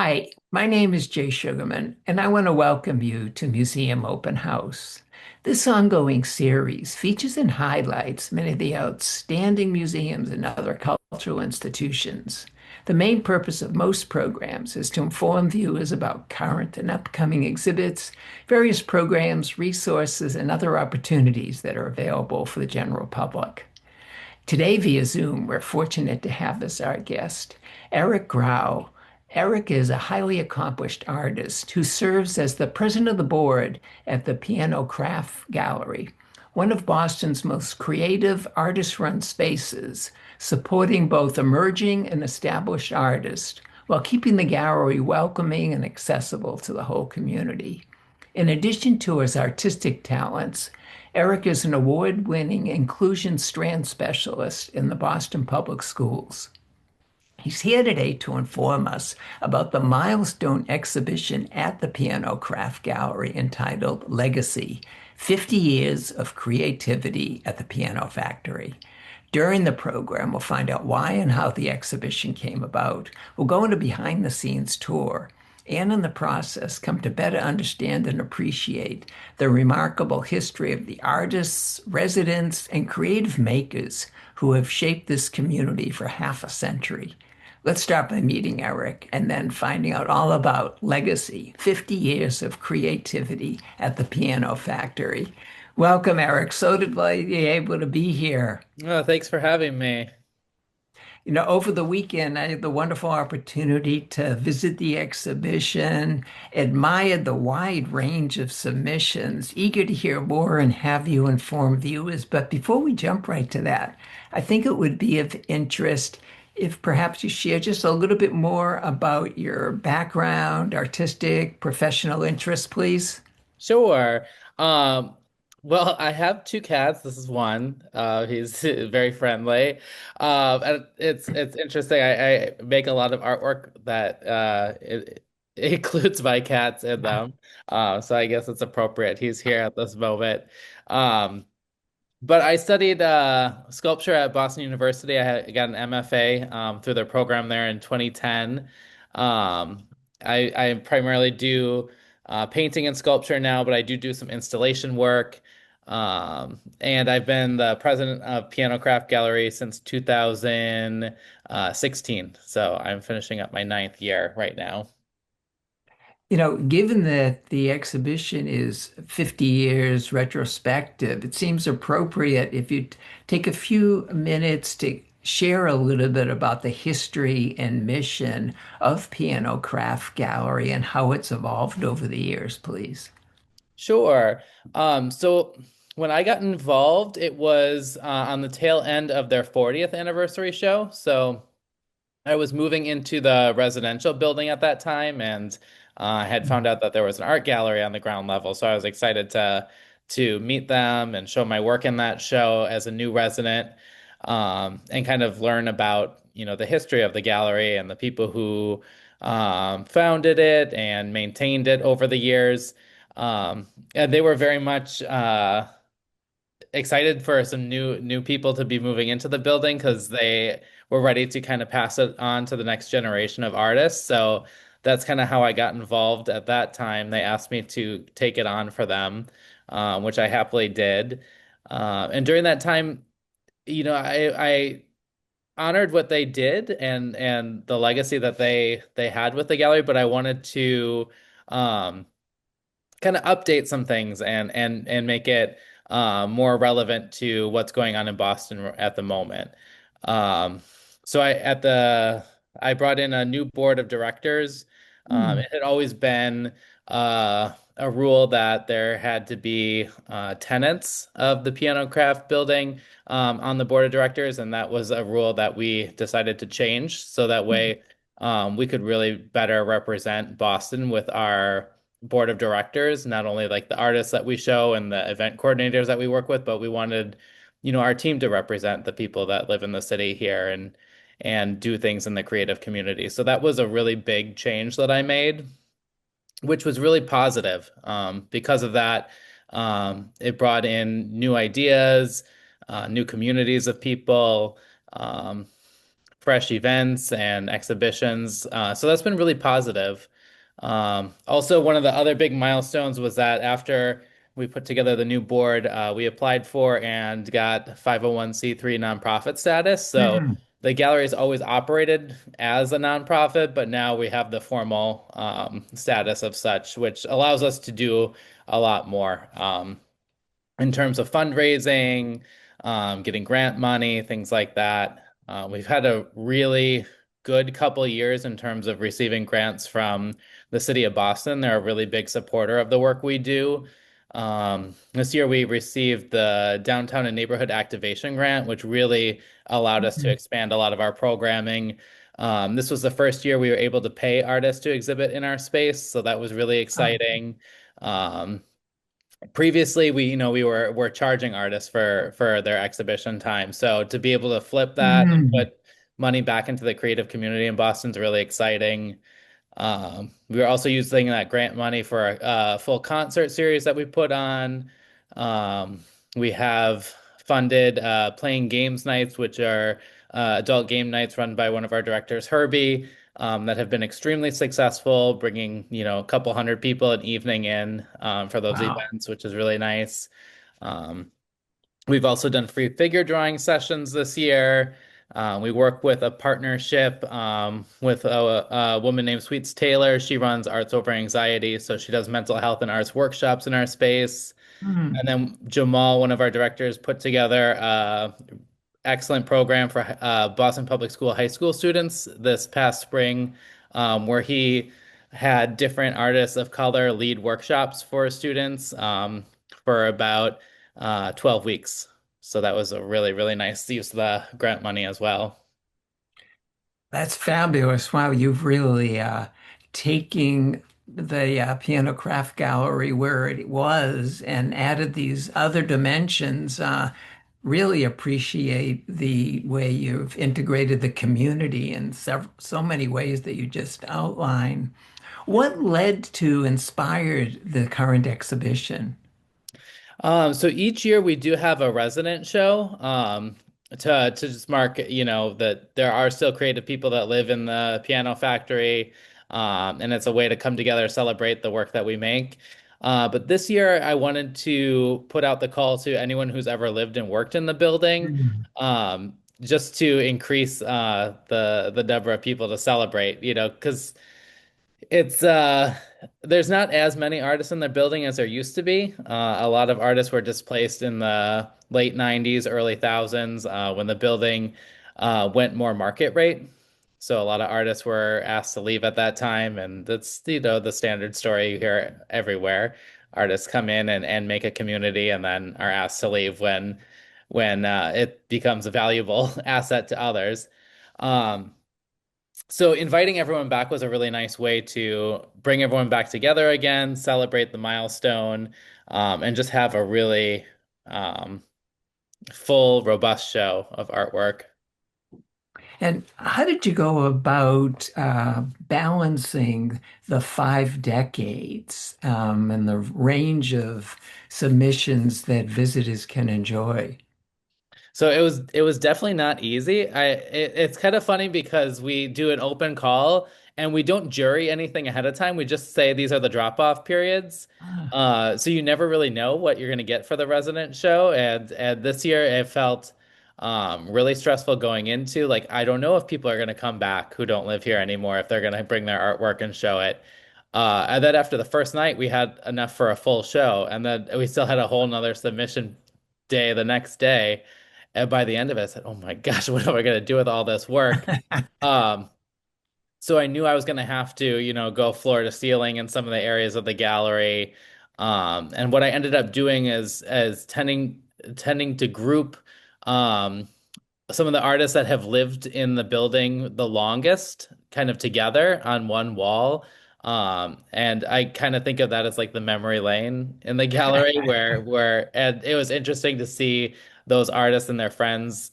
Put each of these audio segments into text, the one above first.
Hi, my name is Jay Sugarman, and I want to welcome you to Museum Open House. This ongoing series features and highlights many of the outstanding museums and other cultural institutions. The main purpose of most programs is to inform viewers about current and upcoming exhibits, various programs, resources, and other opportunities that are available for the general public. Today, via Zoom, we're fortunate to have as our guest Erik Grau. Erik is a highly accomplished artist who serves as the president of the board at the Piano Craft Gallery, one of Boston's most creative artist-run spaces, supporting both emerging and established artists while keeping the gallery welcoming and accessible to the whole community. In addition to his artistic talents, Erik is an award-winning Inclusion Strand Specialist in the Boston Public Schools. He's here today to inform us about the milestone exhibition at the Piano Craft Gallery entitled Legacy: 50 Years of Creativity at the Piano Factory. During the program, we'll find out why and how the exhibition came about. We'll go into a behind-the-scenes tour and in the process come to better understand and appreciate the remarkable history of the artists, residents, and creative makers who have shaped this community for half a century. Let's start by meeting Erik and then finding out all about Legacy: 50 Years of Creativity at the Piano Factory. Welcome, Erik. So delighted to be able to be here. Oh, thanks for having me. Over the weekend, I had the wonderful opportunity to visit the exhibition, admired the wide range of submissions, eager to hear more and have you inform viewers. But before we jump right to that, I think it would be of interest if perhaps you share just a little bit more about your background, artistic, professional interests, please. Sure. Um, well, I have two cats. This is one. He's very friendly. And it's interesting. I make a lot of artwork that it includes my cats in them. So I guess it's appropriate. He's here at this moment. Um, but I studied sculpture at Boston University. I got an MFA through their program there in 2010. I primarily do painting and sculpture now, but I do some installation work. And I've been the president of Piano Craft Gallery since 2016. So I'm finishing up my ninth year right now. Given that the exhibition is 50 years retrospective, it seems appropriate if you take a few minutes to share a little bit about the history and mission of Piano Craft Gallery and how it's evolved over the years, please. Sure. So when I got involved, it was on the tail end of their 40th anniversary show. So I was moving into the residential building at that time, and I had found out that there was an art gallery on the ground level. So I was excited to meet them and show my work in that show as a new resident, and kind of learn about, the history of the gallery and the people who founded it and maintained it over the years. And they were very much excited for some new people to be moving into the building because they were ready to kind of pass it on to the next generation of artists. So that's kind of how I got involved at that time. They asked me to take it on for them, which I happily did. And during that time, I honored what they did and the legacy that they had with the gallery, but I wanted to um, kind of update some things and make it more relevant to what's going on in Boston at the moment. Um, so I brought in a new board of directors. Hmm. It had always been a rule that there had to be tenants of the Piano Craft building on the board of directors, and that was a rule that we decided to change so that way we could really better represent Boston with our board of directors, not only like the artists that we show and the event coordinators that we work with, but we wanted, our team to represent the people that live in the city here and do things in the creative community. So that was a really big change that I made, which was really positive. Because of that, it brought in new ideas, new communities of people. Um, fresh events and exhibitions. So that's been really positive. Also, one of the other big milestones was that after we put together the new board, we applied for and got 501(c)(3) nonprofit status. So Mm. the gallery has always operated as a nonprofit, but now we have the formal status of such, which allows us to do a lot more in terms of fundraising, getting grant money, things like that. We've had a really good couple of years in terms of receiving grants from the city of Boston. They're a really big supporter of the work we do. This year we received the Downtown and Neighborhood Activation Grant, which really allowed us to Mhm. expand a lot of our programming. This was the first year we were able to pay artists to exhibit in our space, so that was really Oh. exciting. Um, Previously we were charging artists for their exhibition time. So to be able to flip that and Mm. put money back into the creative community in Boston's really exciting. We were also using that grant money for a full concert series that we put on. We have funded playing games nights, which are adult game nights run by one of our directors, Herbie, that have been extremely successful, bringing, a couple hundred people an evening in for those Wow. events, which is really nice. Um, We've also done free figure drawing sessions this year. We work with a partnership with a woman named Sweets Taylor. She runs Arts Over Anxiety, so she does mental health and arts workshops in our space. And Mm. then Jamal, one of our directors, put together a excellent program for Boston Public School high school students this past spring, where he had different artists of color lead workshops for students for about 12 weeks. So that was a really, really nice use of the grant money as well. That's fabulous. Wow, you've really taking the Piano Craft Gallery where it was and added these other dimensions. Really appreciate the way you've integrated the community in so many ways that you just outlined. What led to inspired the current exhibition? So each year we do have a resident show, to just mark, that there are still creative people that live in the piano factory, and it's a way to come together, celebrate the work that we make. But this year I wanted to put out the call to anyone who's ever lived and worked in the building, Mm. just to increase the number of people to celebrate, because it's there's not as many artists in the building as there used to be. A lot of artists were displaced in the late 90s, early thousands, when the building went more market rate. So a lot of artists were asked to leave at that time, and that's, the standard story you hear everywhere. Artists come in and make a community and then are asked to leave when it becomes a valuable asset to others. Um, so inviting everyone back was a really nice way to bring everyone back together again, celebrate the milestone, and just have a really um, full, robust show of artwork. And how did you go about balancing the 5 decades and the range of submissions that visitors can enjoy? So it was definitely not easy. It's kind of funny because we do an open call and we don't jury anything ahead of time. We just say these are the drop-off periods. Ah. So you never really know what you're going to get for the resident show. And this year it felt really stressful going into, like, I don't know if people are going to come back who don't live here anymore, if they're going to bring their artwork and show it. And then after the first night, we had enough for a full show, and then we still had a whole nother submission day the next day. And by the end of it, I said, "Oh my gosh, what am I going to do with all this work?" Um, so I knew I was going to have to, go floor to ceiling in some of the areas of the gallery. And what I ended up doing is tending to group um, some of the artists that have lived in the building the longest kind of together on one wall. And I kind of think of that as like the memory lane in the gallery and it was interesting to see those artists and their friends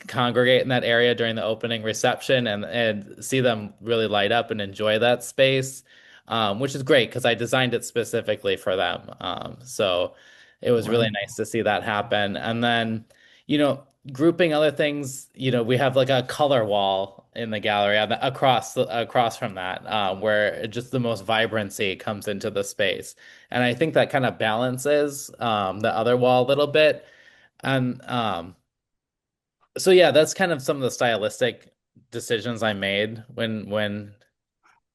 congregate in that area during the opening reception and see them really light up and enjoy that space, which is great because I designed it specifically for them. So it was really Wonderful. nice to see that happen. And then, you know, grouping other things, we have like a color wall in the gallery across from that, where just the most vibrancy comes into the space. And I think that kind of balances the other wall a little bit. And so yeah, that's kind of some of the stylistic decisions I made when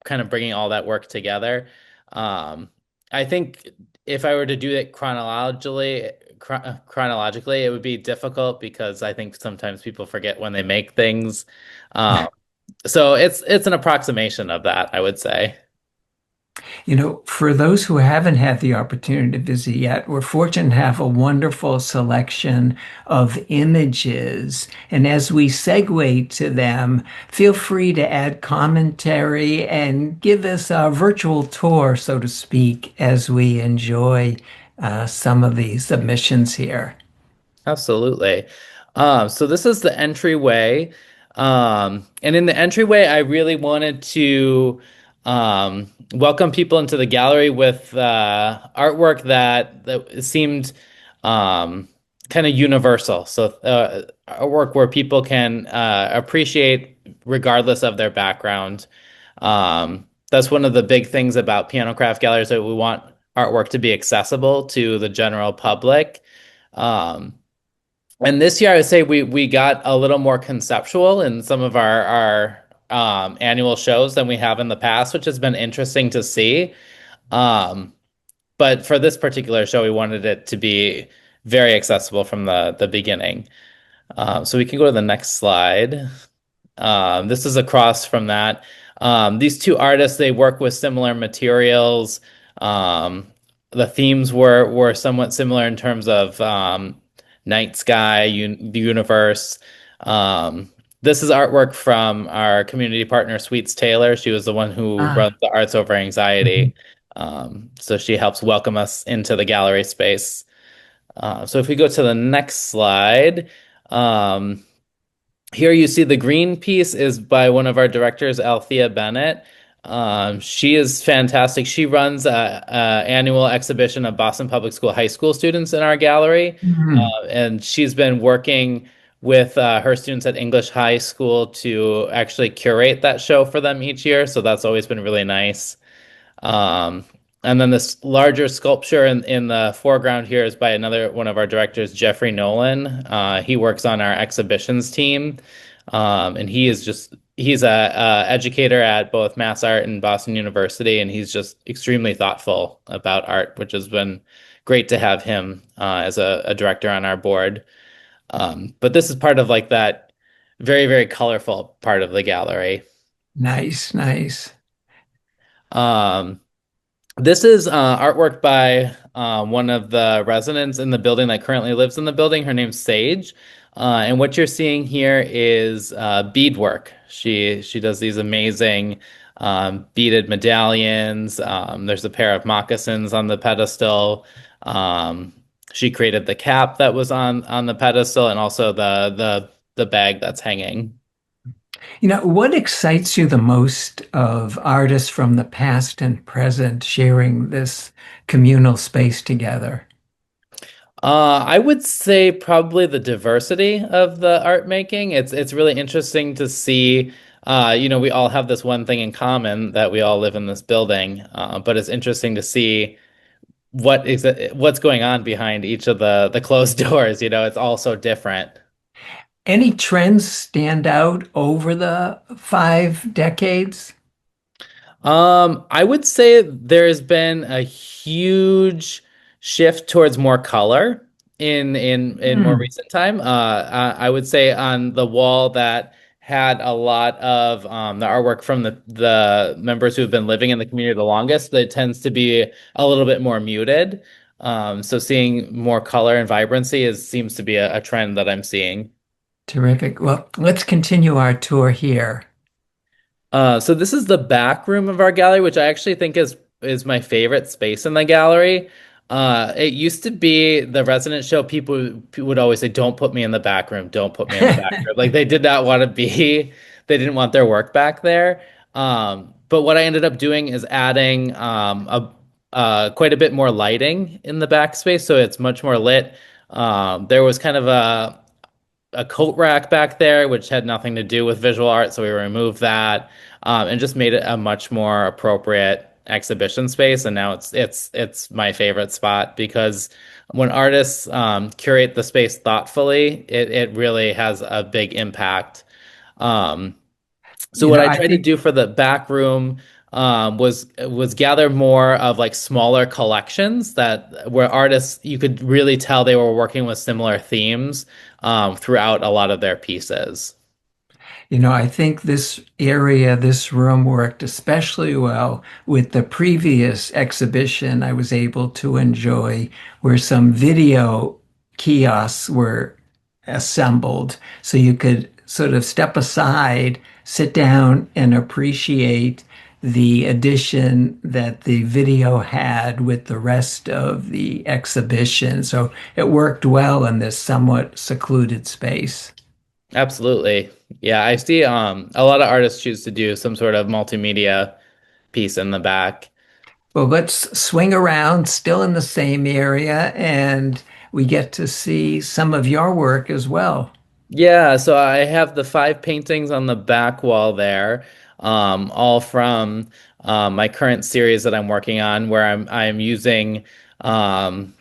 kind of bringing all that work together. Um, I think if I were to do it chronologically, it would be difficult because I think sometimes people forget when they make things. Um, so it's an approximation of that, I would say. For those who haven't had the opportunity to visit yet, we're fortunate to have a wonderful selection of images. And as we segue to them, feel free to add commentary and give us a virtual tour, so to speak, as we enjoy some of the submissions here. Absolutely. So this is the entryway. And in the entryway, I really wanted to welcome people into the gallery with artwork that seemed kind of universal. So artwork where people can appreciate regardless of their background. That's one of the big things about piano craft galleries that we want artwork to be accessible to the general public. Um, and this year, I would say we got a little more conceptual in some of our annual shows than we have in the past, which has been interesting to see. Um, but for this particular show, we wanted it to be very accessible from the beginning. So we can go to the next slide. This is across from that. These two artists, they work with similar materials. Um, the themes were somewhat similar in terms of night sky, the universe. This is artwork from our community partner, Sweets Taylor. She was the one who runs Ah, the Arts Over mhm. Anxiety. So she helps welcome us into the gallery space. So if we go to the next slide, um, here you see the green piece is by one of our directors, Althea Bennett. She is fantastic. She runs a annual exhibition of Boston Public School high school students in our gallery, Mhm. and she's been working with her students at English High School to actually curate that show for them each year. So that's always been really nice. Um, and then this larger sculpture in the foreground here is by another one of our directors, Jeffrey Nolan. He works on our exhibitions team, and he's a educator at both Mass Art and Boston University, and he's just extremely thoughtful about art, which has been great to have him as a director on our board. But this is part of like that very, very colorful part of the gallery. Nice, nice. Um, This is artwork by one of the residents in the building that currently lives in the building. Her name's Sage. And what you're seeing here is beadwork. She does these amazing beaded medallions. There's a pair of moccasins on the pedestal. Um, she created the cap that was on the pedestal and also the bag that's hanging. What excites you the most of artists from the past and present sharing this communal space together? I would say probably the diversity of the art making. It's really interesting to see. We all have this one thing in common that we all live in this building. But it's interesting to see what's going on behind each of the closed doors. It's all so different. Any trends stand out over the 5 decades? I would say there's been a huge shift towards more color in more Hmm, recent time. I would say on the wall that had a lot of the artwork from the members who have been living in the community the longest, that tends to be a little bit more muted. So seeing more color and vibrancy seems to be a trend that I'm seeing. terrific. Well, let's continue our tour here. So this is the back room of our gallery, which I actually think is my favorite space in the gallery. It used to be the resident show. People would always say, "Don't put me in the back room. Don't put me in the back room." Like they did not want to be, they didn't want their work back there. But what I ended up doing is adding quite a bit more lighting in the backspace, so it's much more lit. There was kind of a coat rack back there, which had nothing to do with visual art, so we removed that, and just made it a much more appropriate exhibition space. And now it's my favorite spot because when artists curate the space thoughtfully, it really has a big impact. Um, so You what know, I I tried to think, do for the back room was gather more of like smaller collections that where artists you could really tell they were working with similar themes throughout a lot of their pieces. I think this area, this room worked especially well with the previous exhibition I was able to enjoy, where some video kiosks were assembled. So you could sort of step aside, sit down, and appreciate the addition that the video had with the rest of the exhibition. So it worked well in this somewhat secluded space. Absolutely. Yeah, I see a lot of artists choose to do some sort of multimedia piece in the back. Well, let's swing around, still in the same area, and we get to see some of your work as well. Yeah, so I have the five paintings on the back wall there, all from my current series that I'm working on, where I'm using um,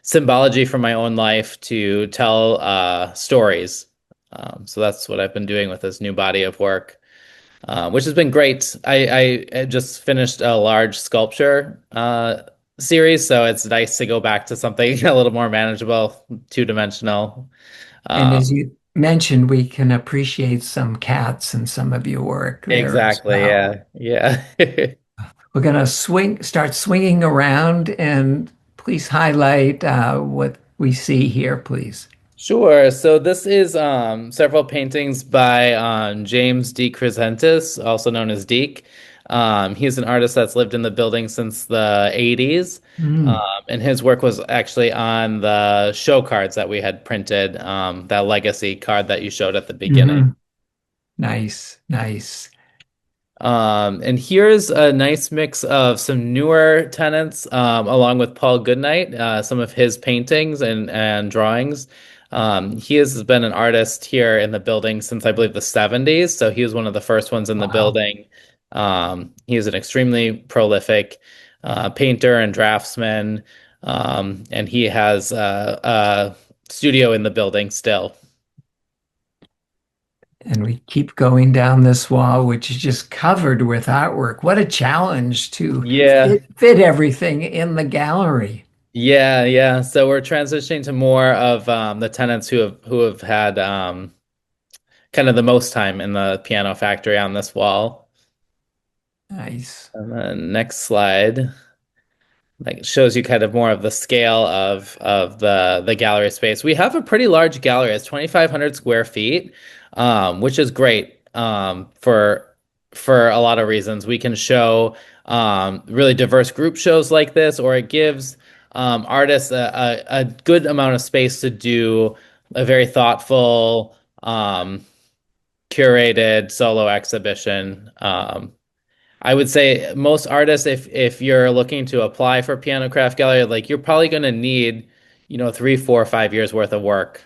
symbology from my own life to tell stories. So that's what I've been doing with this new body of work, which has been great. I just finished a large sculpture series, so it's nice to go back to something a little more manageable, two-dimensional. And as Um, you mentioned, we can appreciate some cats in some of your work there as exactly, well. yeah, yeah. We're going to start swinging around, and please highlight what we see here, please. Sure. So this is several paintings by James D. Crescentis, also known as Deke. He's an artist that's lived in the building since the 80s. Mm, And his work was actually on the show cards that we had printed, that legacy card that you showed at the beginning. hmm. Nice, nice. And here's a nice mix of some newer tenants, along with Paul Goodnight, some of his paintings and drawings. He has been an artist here in the building since I believe the 70s, so he was one of the first ones in the Wow. building. He is an extremely prolific painter and draftsman, and he has a studio in the building still. And we keep going down this wall, which is just covered with artwork. What a challenge to Yeah. fit everything in the gallery. Yeah, yeah. So we're transitioning to more of the tenants who have had kind of the most time in the piano factory on this wall. Nice. And then next slide, like shows you kind of more of the scale of the gallery space. We have a pretty large gallery. It's 2,500 square feet, which is great for a lot of reasons. We can show really diverse group shows like this, or it gives artists a good amount of space to do a very thoughtful, curated solo exhibition. I would say most artists, if you're looking to apply for Piano Craft Gallery, like you're probably going to need, 3, 4, 5 years worth of work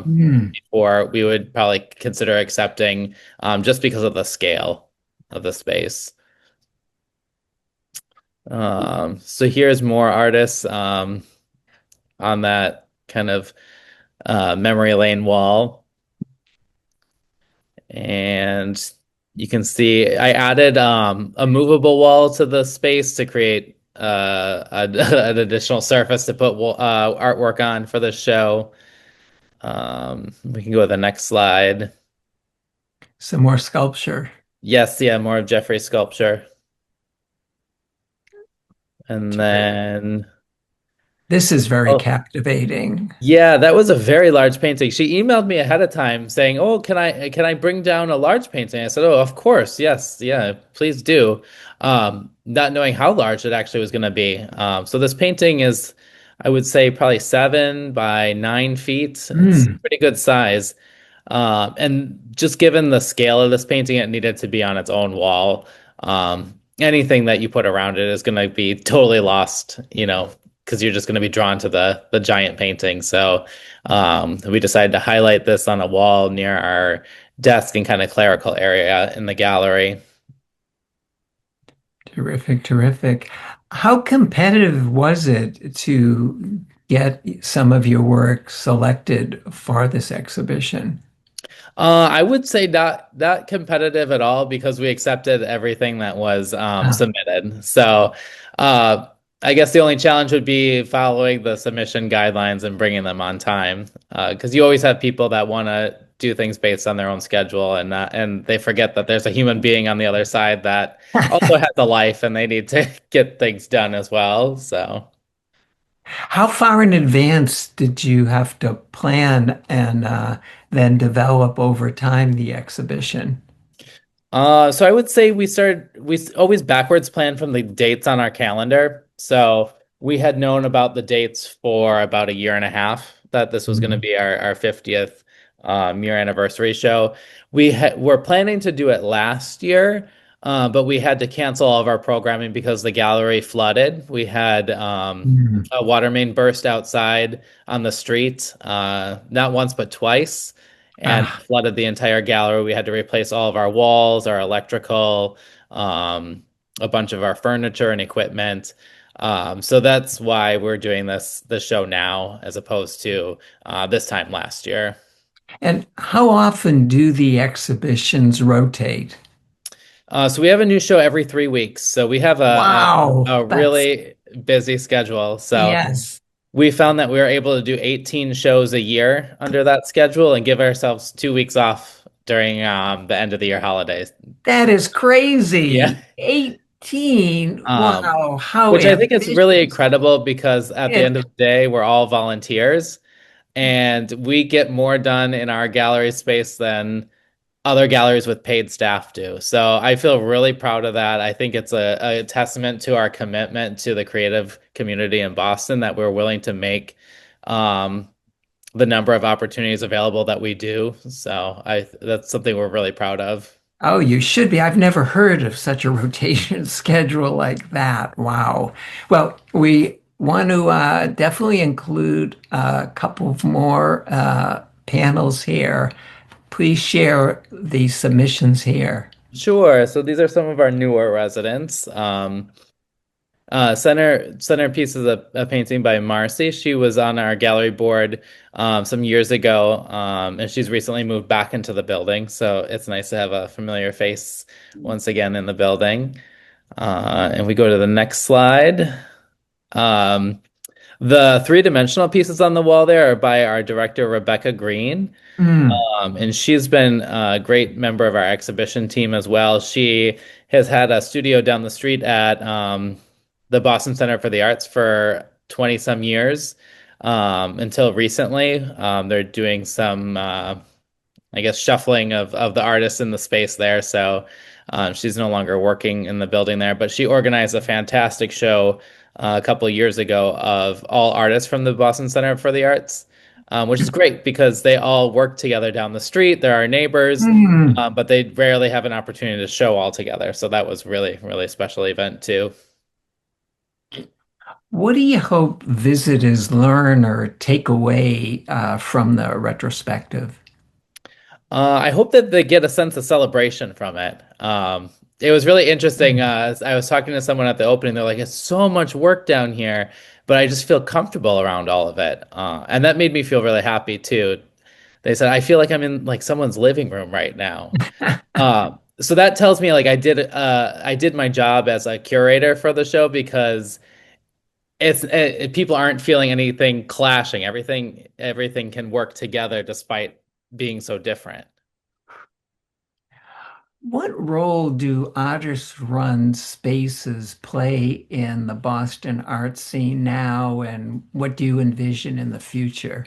Hmm. before we would probably consider accepting, just because of the scale of the space. So here's more artists on that kind of memory lane wall. And you can see I added a movable wall to the space to create an additional surface to put artwork on for the show. We can go to the next slide. Some more sculpture. Yes, yeah, more of Jeffrey's sculpture. And Terrific. then, This is very oh, captivating. yeah, that was a very large painting. She emailed me ahead of time saying, "Oh, can I bring down a large painting?" I said, "Oh, of course. Yes. Yeah, please do." Not knowing how large it actually was going to be. So this painting is, I would say, probably 7 by 9 feet. It's Hmm. pretty good size. And just given the scale of this painting, it needed to be on its own wall. Anything that you put around it is going to be totally lost, because you're just going to be drawn to the giant painting. So we decided to highlight this on a wall near our desk and kind of clerical area in the gallery. Terrific, terrific. How competitive was it to get some of your work selected for this exhibition? I would say not competitive at all because we accepted everything that was Ah. submitted. So uh, I guess the only challenge would be following the submission guidelines and bringing them on time. Because you always have people that want to do things based on their own schedule and they forget that there's a human being on the other side that also has a life and they need to get things done as well. So. How far in advance did you have to plan and then develop over time the exhibition? So I would say we always backwards plan from the dates on our calendar. So we had known about the dates for about a year and a half that this was going to Mhm. be our 50th year anniversary show. Were planning to do it last year, but we had to cancel all of our programming because the gallery flooded. We had Mhm. a water main burst outside on the street, not once but twice and Ah, flooded the entire gallery. We had to replace all of our walls, our electrical, a bunch of our furniture and equipment. So that's why we're doing this show now as opposed to this time last year. and how often do the exhibitions rotate? So we have a new show every 3 weeks. So we have Wow, a that's really busy schedule. So yes. we found that we were able to do 18 shows a year under that schedule and give ourselves 2 weeks off during the end of the year holidays. That is Yeah. crazy. 18. Um, Wow, how which I think is really ambitious. incredible because at the end It, of the day, we're all volunteers and we get more done in our gallery space than other galleries with paid staff do. So I feel really proud of that. I think it's a testament to our commitment to the creative community in Boston that we're willing to make um, the number of opportunities available that we do. So I that's something we're really proud of. oh, you should be. I've never heard of such a rotation schedule like that. Wow. Well, we want to definitely include a couple of more panels here. Please share the submissions here. Sure. So these are some of our newer residents. Centerpiece is a painting by Marcy. She was on our gallery board some years ago, and she's recently moved back into the building. So it's nice to have a familiar face once again in the building. And we go to the next slide. Um, the three-dimensional pieces on the wall there are by our director, Rebecca Green. Mm, And she's been a great member of our exhibition team as well. She has had a studio down the street at the Boston Center for the Arts for 20 some years until recently. They're doing some, I guess, shuffling of the artists in the space there. So she's no longer working in the building there, but she organized a fantastic show a couple of years ago of all artists from the Boston Center for the Arts, which is great because they all work together down the street. They're our neighbors, mm. but they rarely have an opportunity to show all together. So that was really, really special event too. What do you hope visitors learn or take away from the retrospective? I hope that they get a sense of celebration from it. It was really interesting. Mm. I was talking to someone at the opening. They're like, "It's so much work down here, but I just feel comfortable around all of it," and that made me feel really happy too. They said, "I feel like I'm in like someone's living room right now." So that tells me like I did my job as a curator for the show because people aren't feeling anything clashing. Everything can work together despite being so different. What role do artist-run spaces play in the Boston art scene now, and what do you envision in the future?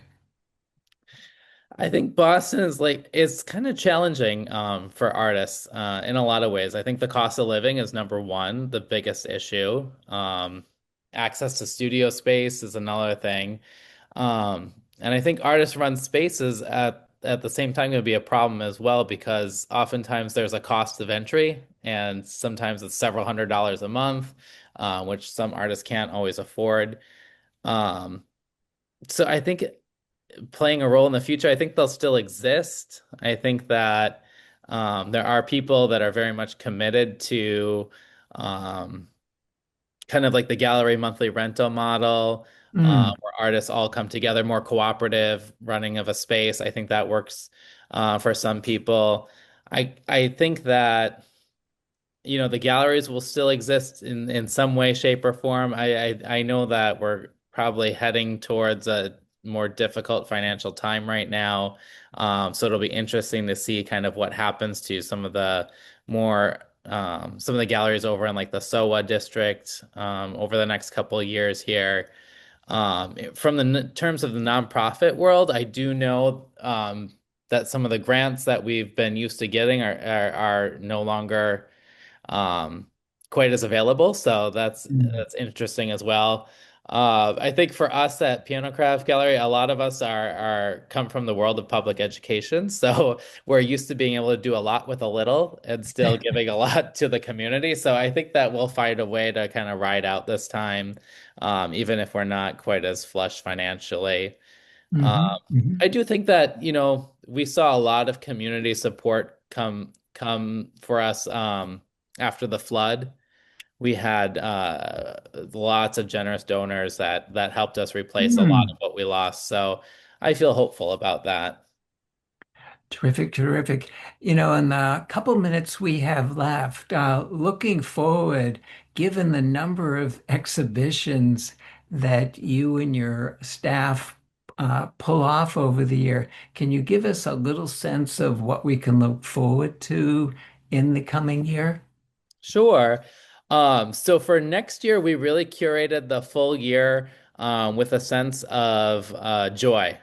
I think Boston is like it's kind of challenging for artists in a lot of ways. I think the cost of living is number one, the biggest issue. Access to studio space is another thing. And I think artist run spaces at the same time going to be a problem as well because oftentimes there's a cost of entry and sometimes it's several $100s a month, which some artists can't always afford. Um, so I think playing a role in the future, I think they'll still exist. I think that there are people that are very much committed to um, kind of like the gallery monthly rental model, Mm, where artists all come together, more cooperative running of a space. I think that works for some people. I think that the galleries will still exist in some way, shape, or form. I know that we're probably heading towards a more difficult financial time right now. So it'll be interesting to see kind of what happens to some of the galleries over in like the SoWa district over the next couple of years here. From the terms of the nonprofit world, I do know that some of the grants that we've been used to getting are no longer um, quite as available. So mm. that's interesting as well. I think for us at Piano Craft Gallery, a lot of us are come from the world of public education, so we're used to being able to do a lot with a little and still giving a lot to the community. So I think that we'll find a way to kind of ride out this time, even if we're not quite as flush financially. Mhm, Um, mhm. I do think that, we saw a lot of community support come for us after the flood. We had lots of generous donors that helped us replace a lot of Mm. what we lost. So I feel hopeful about that. Terrific, terrific. In the couple minutes we have left, looking forward, given the number of exhibitions that you and your staff pull off over the year, can you give us a little sense of what we can look forward to in the coming year? Sure. So for next year, we really curated the full year with a sense of joy.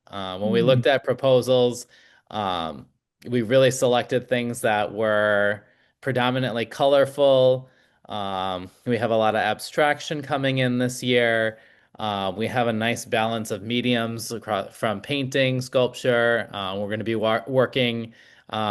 When we Mm, looked at proposals, um, we really selected things that were predominantly colorful. We have a lot of abstraction coming in this year. We have a nice balance of mediums across, from painting, sculpture. We're going to be working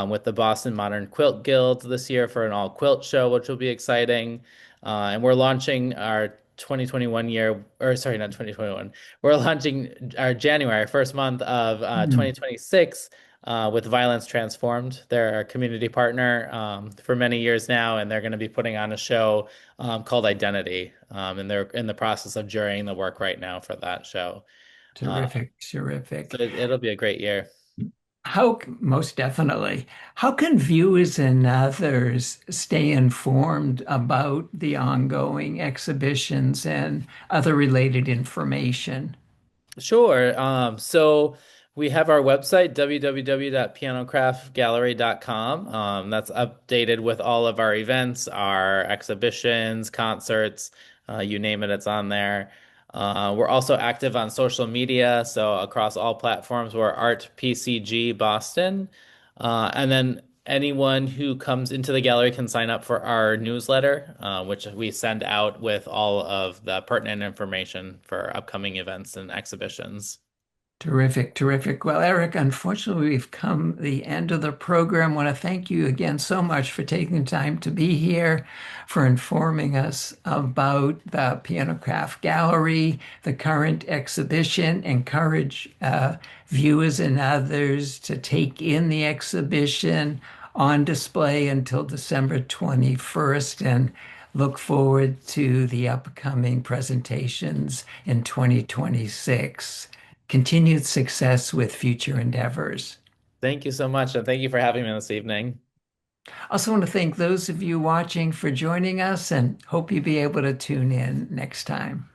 with the Boston Modern Quilt Guild this year for an all quilt show, which will be exciting. And we're launching our 2021 year, or sorry, not 2021. We're launching our January, first month of mm. 2026 with Violence Transformed. They're our community partner for many years now, and they're going to be putting on a show called Identity. And they're in the process of jurying the work right now for that show. Uh, Terrific, so terrific. it'll be a great year. Most definitely. How can viewers and others stay informed about the ongoing exhibitions and other related information? Sure. So we have our website, www.pianocraftgallery.com. That's updated with all of our events, our exhibitions, concerts, you name it, it's on there. We're also active on social media, so across all platforms, we're Art PCG Boston. And then anyone who comes into the gallery can sign up for our newsletter, which we send out with all of the pertinent information for upcoming events and exhibitions. Terrific, terrific. Well, Eric, unfortunately, we've come the end of the program. I want to thank you again so much for taking the time to be here, for informing us about the Piano Craft Gallery, the current exhibition. Encourage viewers and others to take in the exhibition on display until December 21st and look forward to the upcoming presentations in 2026. Continued success with future endeavors. Thank you so much, and thank you for having me this evening. I also want to thank those of you watching for joining us and hope you'll be able to tune in next time.